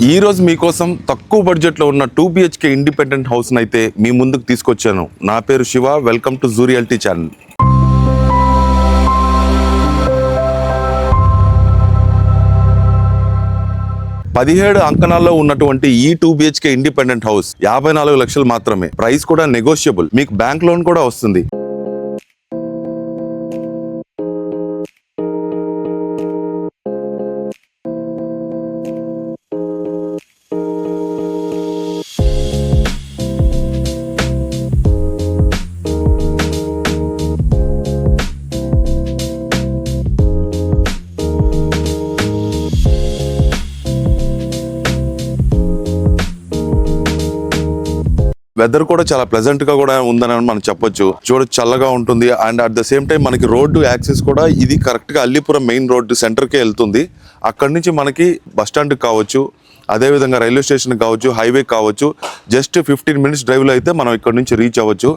ఈ రోజు మీకోసం తక్కువ బడ్జెట్లో ఉన్న 2 BHK ఇండిపెండెంట్ హౌస్ అయితే మీ ముందుకు తీసుకొచ్చాను. నా పేరు శివ. వెల్కమ్ టు జూ రియల్టీ ఛానల్. పదిహేడు అంకణాల్లో ఉన్నటువంటి ఈ 2 BHK ఇండిపెండెంట్ హౌస్ 54 లక్షలు మాత్రమే. ప్రైస్ కూడా నెగోషియబుల్. మీకు బ్యాంక్ లోన్ కూడా వస్తుంది. వెదర్ కూడా చాలా ప్లెజెంట్ గా కూడా ఉందని మనం చెప్పొచ్చు. చూడొచ్చు, చల్లగా ఉంటుంది. And at the same time మనకి రోడ్డు యాక్సెస్ కూడా ఇది కరెక్ట్ గా అల్లీపురం మెయిన్ రోడ్డు సెంటర్కే వెళ్తుంది. అక్కడి నుంచి మనకి బస్ స్టాండ్ కావచ్చు, అదేవిధంగా రైల్వే స్టేషన్ కావచ్చు, హైవే కావచ్చు, జస్ట్ 15 మినిట్స్ డ్రైవ్లో అయితే మనం ఇక్కడ నుంచి రీచ్ అవ్వచ్చు.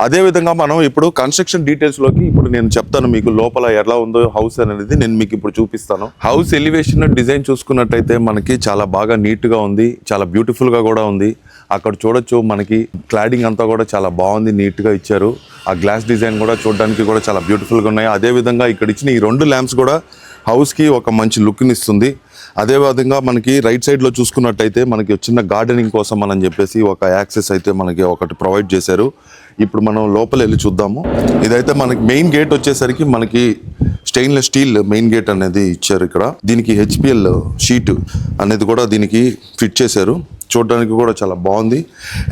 అదేవిధంగా మనం ఇప్పుడు కన్స్ట్రక్షన్ డీటెయిల్స్లోకి ఇప్పుడు నేను చెప్తాను. మీకు లోపల ఎలా ఉందో హౌస్ అనేది నేను మీకు ఇప్పుడు చూపిస్తాను. హౌస్ ఎలివేషన్ డిజైన్ చూసుకున్నట్టయితే మనకి చాలా బాగా నీట్గా ఉంది, చాలా బ్యూటిఫుల్గా కూడా ఉంది. అక్కడ చూడొచ్చు, మనకి క్లాడింగ్ అంతా కూడా చాలా బాగుంది, నీట్గా ఇచ్చారు. ఆ గ్లాస్ డిజైన్ కూడా చూడడానికి కూడా చాలా బ్యూటిఫుల్గా ఉన్నాయి. అదేవిధంగా ఇక్కడ ఇచ్చిన ఈ 2 ల్యాంప్స్ కూడా హౌస్కి ఒక మంచి లుక్ని ఇస్తుంది. అదేవిధంగా మనకి రైట్ సైడ్లో చూసుకున్నట్టయితే మనకి చిన్న గార్డెనింగ్ కోసం అని చెప్పేసి ఒక యాక్సెస్ అయితే మనకి ఒకటి ప్రొవైడ్ చేశారు. ఇప్పుడు మనం లోపల వెళ్ళి చూద్దాము. ఇదైతే మనకి మెయిన్ గేట్ వచ్చేసరికి మనకి స్టెయిన్లెస్ స్టీల్ మెయిన్ గేట్ అనేది ఇచ్చారు. ఇక్కడ దీనికి HPL షీట్ అనేది కూడా దీనికి ఫిట్ చేశారు. చూడడానికి కూడా చాలా బాగుంది.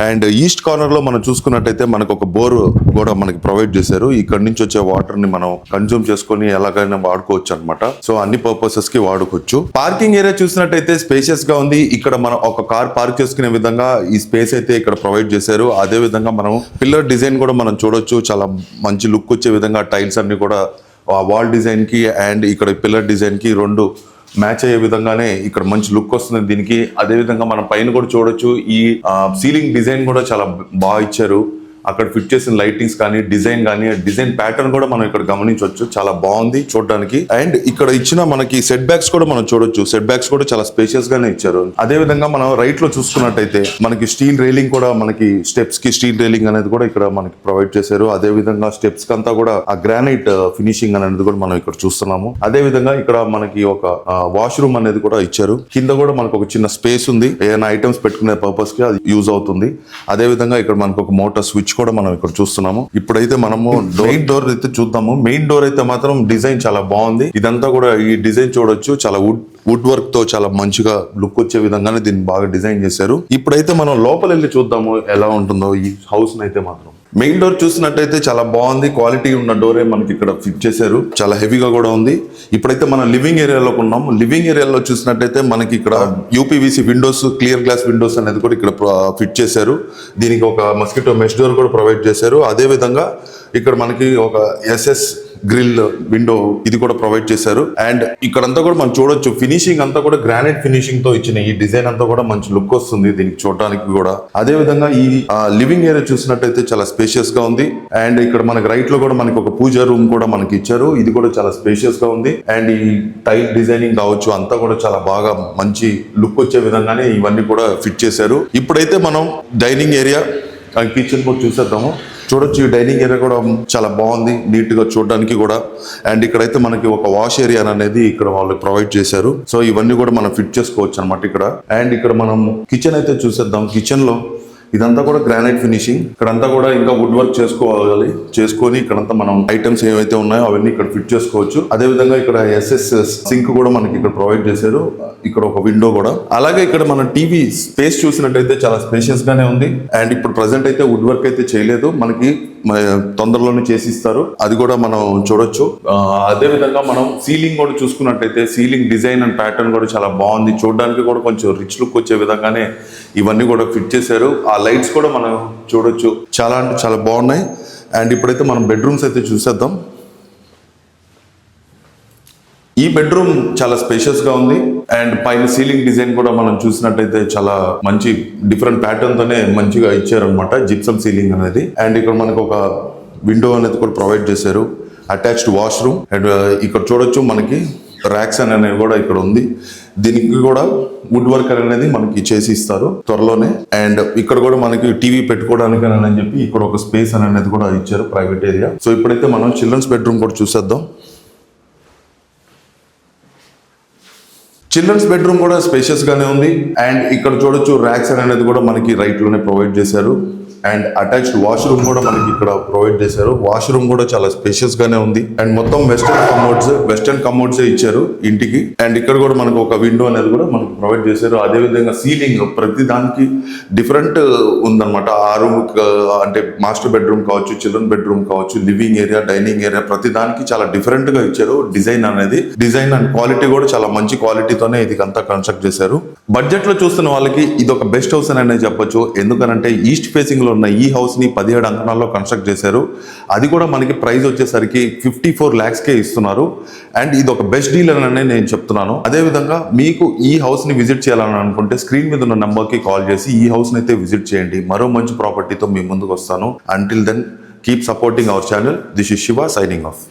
అండ్ ఈస్ట్ కార్నర్లో మనం చూసుకున్నట్టయితే మనకు ఒక బోర్ కూడా మనకి ప్రొవైడ్ చేశారు. ఇక్కడ నుంచి వచ్చే వాటర్ని మనం కన్జ్యూమ్ చేసుకొని ఎలాగైనా వాడుకోవచ్చు అనమాట. సో అన్ని పర్పసెస్కి వాడుకోవచ్చు. పార్కింగ్ ఏరియా చూసినట్టయితే స్పేషియస్గా ఉంది. ఇక్కడ మనం ఒక కార్ పార్క్ చేసుకునే విధంగా ఈ స్పేస్ అయితే ఇక్కడ ప్రొవైడ్ చేశారు. అదే విధంగా మనం పిల్లర్ డిజైన్ కూడా మనం చూడొచ్చు. చాలా మంచి లుక్ వచ్చే విధంగా టైల్స్ అన్ని కూడా వాల్ డిజైన్కి అండ్ ఇక్కడ పిల్లర్ డిజైన్కి 2 మ్యాచ్ అయ్యే విధంగానే ఇక్కడ మంచి లుక్ వస్తుంది దీనికి. అదేవిధంగా మనం పైన కూడా చూడొచ్చు, ఈ సీలింగ్ డిజైన్ కూడా చాలా బాగా ఇచ్చారు. అక్కడ ఫిట్ చేసిన లైటింగ్స్ కానీ డిజైన్ ప్యాటర్న్ కూడా మనం ఇక్కడ గమనించవచ్చు. చాలా బాగుంది చూడడానికి. అండ్ ఇక్కడ ఇచ్చిన మనకి సెట్ బ్యాక్స్ కూడా మనం చూడొచ్చు. సెట్ బ్యాక్స్ కూడా చాలా స్పేషియస్ గానే ఇచ్చారు. అదే విధంగా మనం రైట్ లో చూసుకున్నట్టయితే మనకి స్టీల్ రైలింగ్ కూడా మనకి స్టెప్స్ కి స్టీల్ రైలింగ్ అనేది కూడా ఇక్కడ మనకి ప్రొవైడ్ చేశారు. అదే విధంగా స్టెప్స్ కంతా కూడా ఆ గ్రానైట్ ఫినిషింగ్ అనేది కూడా మనం ఇక్కడ చూస్తున్నాము. అదే విధంగా ఇక్కడ మనకి ఒక వాష్రూమ్ అనేది కూడా ఇచ్చారు. కింద కూడా మనకు ఒక చిన్న స్పేస్ ఉంది. ఏదైనా ఐటమ్స్ పెట్టుకునే పర్పస్ కి అది యూజ్ అవుతుంది. అదే విధంగా ఇక్కడ మనకు ఒక మోటార్ స్విచ్ కూడా మనం ఇక్కడ చూస్తున్నాము. ఇప్పుడైతే మనము మెయిన్ డోర్ అయితే చూద్దాము. మెయిన్ డోర్ అయితే మాత్రం డిజైన్ చాలా బాగుంది. ఇదంతా కూడా ఈ డిజైన్ చూడొచ్చు, చాలా వుడ్ వర్క్ తో చాలా మంచిగా లుక్ వచ్చే విధంగానే దీన్ని బాగా డిజైన్ చేశారు. ఇప్పుడైతే మనం లోపల వెళ్ళి చూద్దాము ఎలా ఉంటుందో ఈ హౌస్ అయితే మాత్రం. మెయిన్ డోర్ చూసినట్టయితే చాలా బాగుంది. క్వాలిటీ ఉన్న డోరే మనకి ఇక్కడ ఫిట్ చేశారు. చాలా హెవీగా కూడా ఉంది. ఇప్పుడైతే మనం లివింగ్ ఏరియాలోకి ఉన్నాము. లివింగ్ ఏరియాలో చూసినట్టయితే మనకి ఇక్కడ UPVC Windows, clear glass Windows అనేది కూడా ఇక్కడ ఫిట్ చేశారు. దీనికి ఒక మస్కిటో మెష్ డోర్ కూడా ప్రొవైడ్ చేశారు. అదే విధంగా ఇక్కడ మనకి ఒక SS గ్రిల్ విండో ఇది కూడా ప్రొవైడ్ చేశారు. అండ్ ఇక్కడంతా కూడా మనం చూడొచ్చు, ఫినిషింగ్ అంతా కూడా గ్రానైట్ ఫినిషింగ్ తో ఇచ్చిన ఈ డిజైన్ అంతా కూడా మంచి లుక్ వస్తుంది దీనికి చూడడానికి కూడా. అదే విధంగా ఈ లివింగ్ ఏరియా చూసినట్టయితే చాలా స్పేషియస్ గా ఉంది. అండ్ ఇక్కడ మనకి రైట్ లో కూడా మనకి ఒక పూజా రూమ్ కూడా మనకి ఇచ్చారు. ఇది కూడా చాలా స్పేషియస్ గా ఉంది. అండ్ ఈ టైల్ డిజైనింగ్ కావచ్చు అంతా కూడా చాలా బాగా మంచి లుక్ వచ్చే విధంగానే ఇవన్నీ కూడా ఫిట్ చేశారు. ఇప్పుడైతే మనం డైనింగ్ ఏరియా అండ్ కిచెన్ కూడా చూసేద్దాము. చూడొచ్చు, ఈ డైనింగ్ ఏరియా కూడా చాలా బాగుంది, నీట్ గా చూడడానికి కూడా. అండ్ ఇక్కడైతే మనకి ఒక వాష్ ఏరియా అనేది ఇక్కడ వాళ్ళు ప్రొవైడ్ చేశారు. సో ఇవన్నీ కూడా మనం ఫిట్ చేసుకోవచ్చు అనమాట ఇక్కడ. అండ్ ఇక్కడ మనం కిచెన్ అయితే చూసేద్దాం. కిచెన్ లో ఇదంతా కూడా గ్రానైట్ ఫినిషింగ్. ఇక్కడంతా కూడా ఇంకా వుడ్ వర్క్ చేసుకొని ఇక్కడంతా మనం ఐటమ్స్ ఏవైతే ఉన్నాయో అవన్నీ ఇక్కడ ఫిట్ చేసుకోవచ్చు. అదే విధంగా ఇక్కడ SS సింక్ కూడా మనకి ఇక్కడ ప్రొవైడ్ చేశారు. ఇక్కడ ఒక విండో కూడా. అలాగే ఇక్కడ మన టీవీ స్పేస్ చూసినట్టయితే చాలా స్పేషియస్ గానే ఉంది. అండ్ ఇప్పుడు ప్రెసెంట్ అయితే వుడ్ వర్క్ అయితే చేయలేదు, మనకి తొందరలోనే చేసిస్తారు. అది కూడా మనం చూడొచ్చు. అదే విధంగా మనం సీలింగ్ కూడా చూసుకున్నట్టయితే సీలింగ్ డిజైన్ అండ్ ప్యాటర్న్ కూడా చాలా బాగుంది. చూడడానికి కూడా కొంచెం రిచ్ లుక్ వచ్చే విధంగానే ఇవన్నీ కూడా ఫిట్ చేశారు. ఆ లైట్స్ కూడా మనం చూడొచ్చు, చాలా అంటే చాలా బాగున్నాయి. అండ్ ఇప్పుడైతే మనం బెడ్రూమ్స్ అయితే చూసేద్దాం. ఈ బెడ్రూమ్ చాలా స్పేషియస్ గా ఉంది. అండ్ పైన సీలింగ్ డిజైన్ కూడా మనం చూసినట్టయితే చాలా మంచి డిఫరెంట్ ప్యాటర్న్ తోనే మంచిగా ఇచ్చారనమాట, జిప్సమ్ సీలింగ్ అనేది. అండ్ ఇక్కడ మనకు ఒక విండో అనేది కూడా ప్రొవైడ్ చేశారు. Attached washroom. అండ్ ఇక్కడ చూడొచ్చు మనకి ర్యాక్స్ అనేవి కూడా ఇక్కడ ఉంది. దీనికి కూడా వుడ్ వర్క్ అనేది మనకి చేసి ఇస్తారు త్వరలోనే. అండ్ ఇక్కడ కూడా మనకి టీవీ పెట్టుకోవడానికి అని చెప్పి ఇక్కడ ఒక స్పేస్ అనేది కూడా ఇచ్చారు, ప్రైవేట్ ఏరియా. సో ఇప్పుడైతే మనం చిల్డ్రన్స్ బెడ్రూమ్ కూడా చూసేద్దాం. చిల్డ్రన్స్ బెడ్రూమ్ కూడా స్పేషియస్ గానే ఉంది. అండ్ ఇక్కడ చూడొచ్చు ర్యాక్స్ అనేది కూడా మనకి రైట్ లోనే ప్రొవైడ్ చేశారు. అండ్ అటాచ్డ్ వాష్రూమ్ కూడా మనకి ఇక్కడ ప్రొవైడ్ చేశారు. వాష్రూమ్ కూడా చాలా స్పేషియస్ గానే ఉంది. అండ్ మొత్తం వెస్టర్న్ కమోడ్స్ ఇచ్చారు ఇంటికి. అండ్ ఇక్కడ కూడా మనకు ఒక విండో అనేది కూడా మనకి ప్రొవైడ్ చేశారు. అదే విధంగా సీలింగ్ ప్రతి దానికి డిఫరెంట్ ఉందన్నమాట. ఆ రూమ్ అంటే మాస్టర్ బెడ్రూమ్ కావచ్చు, చిల్డ్రన్ బెడ్రూమ్ కావచ్చు, లివింగ్ ఏరియా, డైనింగ్ ఏరియా, ప్రతి దానికి చాలా డిఫరెంట్ గా ఇచ్చారు డిజైన్ అనేది. డిజైన్ అండ్ క్వాలిటీ కూడా చాలా మంచి క్వాలిటీతోనే ఇది అంతా కన్స్ట్రక్ట్ చేశారు. బడ్జెట్ లో చూస్తున్న వాళ్ళకి ఇది ఒక బెస్ట్ హౌస్ అని చెప్పొచ్చు. ఎందుకనంటే ఈస్ట్ ఫేసింగ్ లో ఉన్న ఈ హౌస్ ని 17 అంకణాల్లో కన్స్ట్రక్ట్ చేశారు. అది కూడా మనకి ప్రైస్ వచ్చేసరికి 54 lakhs కే ఇస్తున్నారు. అండ్ ఇది ఒక బెస్ట్ డీల్ అని నేను చెప్తున్నాను. అదే విధంగా మీకు ఈ హౌస్ ని విజిట్ చేయాలని అనుకుంటే స్క్రీన్ మీద ఉన్న నెంబర్ కి కాల్ చేసి ఈ హౌస్ ని అయితే విజిట్ చేయండి. మరో మంచి ప్రాపర్టీతో మీ ముందుకు వస్తాను. Until then keep supporting our channel. This is Shiva signing of.